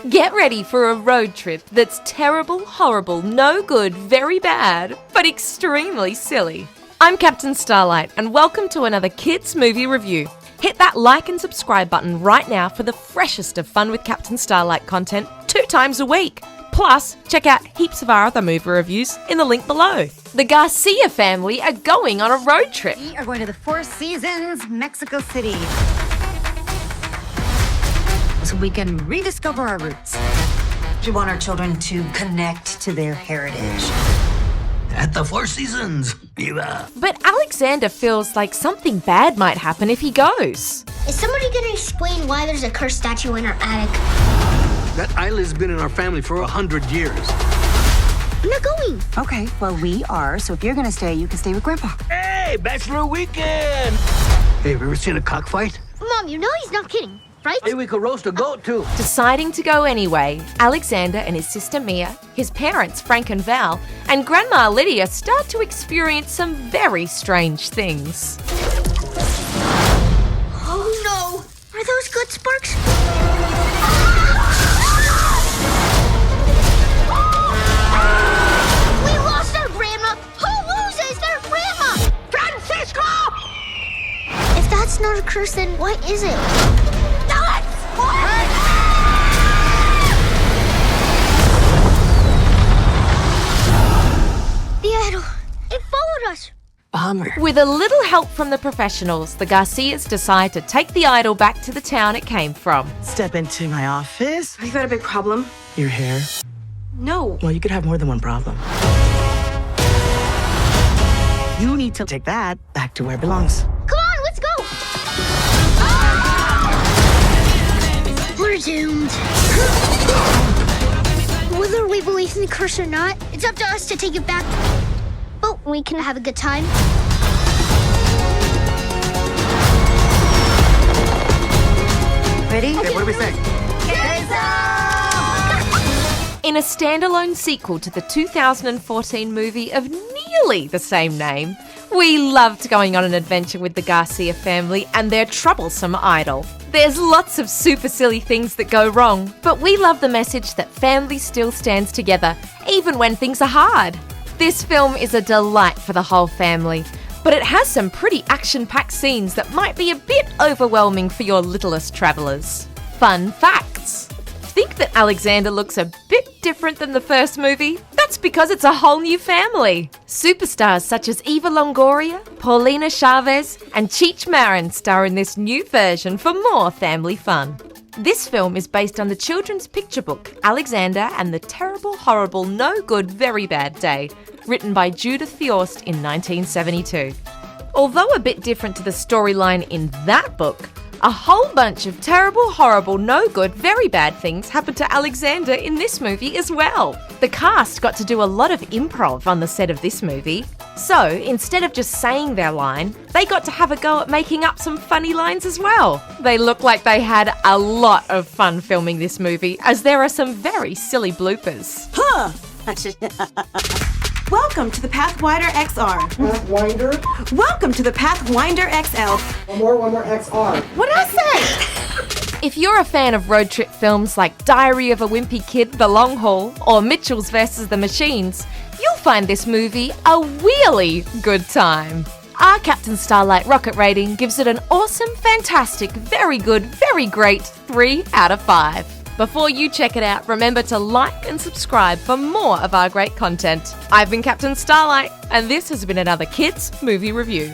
Get ready for a road trip that's terrible, horrible, no good, very bad, but extremely silly. I'm Captain Starlight, and welcome to another Kids Movie Review. Hit that like and subscribe button right now for the freshest of Fun with Captain Starlight content 2 times a week. Plus, check out heaps of our other movie reviews in the link below. The Garcia family are going on a road trip. We are going to the Four Seasons, Mexico City, so we can rediscover our roots. We want our children to connect to their heritage. At the Four Seasons. But Alexander feels like something bad might happen if he goes. Is somebody gonna explain why there's a cursed statue in our attic? That island's been in our family for 100 years. I'm not going. Okay, well, we are, so if you're gonna stay, you can stay with Grandpa. Hey, bachelor weekend! Hey, have you ever seen a cockfight? Mom, you know he's not kidding, right? Hey, we could roast a goat, too. Deciding to go anyway, Alexander and his sister Mia, his parents Frank and Val, and Grandma Lydia start to experience some very strange things. Oh no! Are those good sparks? We lost our grandma! Who loses their grandma? Francisco! If that's not a curse, then what is it? The idol. It followed us. Bummer. With a little help from the professionals, the Garcias decide to take the idol back to the town it came from. Step into my office. Have you got a big problem? Your hair. No. Well, you could have more than one problem. You need to take that back to where it belongs. Come on, let's go! We're doomed. Whether we believe in the curse or not, it's up to us to take it back. But we can have a good time. Ready? Hey, what do we say? In a standalone sequel to the 2014 movie of nearly the same name, we loved going on an adventure with the Garcia family and their troublesome idol. There's lots of super silly things that go wrong, but we love the message that family still stands together, even when things are hard. This film is a delight for the whole family, but it has some pretty action-packed scenes that might be a bit overwhelming for your littlest travellers. Fun facts. Think that Alexander looks a bit different than the first movie? That's because it's a whole new family. Superstars such as Eva Longoria, Paulina Chavez, and Cheech Marin star in this new version for more family fun. This film is based on the children's picture book Alexander and the Terrible, Horrible, No Good, Very Bad Day, written by Judith Fjost in 1972. Although a bit different to the storyline in that book, a whole bunch of terrible, horrible, no good, very bad things happened to Alexander in this movie as well. The cast got to do a lot of improv on the set of this movie. So, instead of just saying their line, they got to have a go at making up some funny lines as well. They look like they had a lot of fun filming this movie, as there are some very silly bloopers. Huh! Welcome to the Pathfinder XR. Pathfinder. Welcome to the Pathfinder XL. One more XR. What did I say? If you're a fan of road trip films like Diary of a Wimpy Kid, The Long Haul, or Mitchells vs. the Machines, you'll find this movie a really good time. Our Captain Starlight rocket rating gives it an awesome, fantastic, very good, very great 3 out of 5. Before you check it out, remember to like and subscribe for more of our great content. I've been Captain Starlight, and this has been another Kids Movie Review.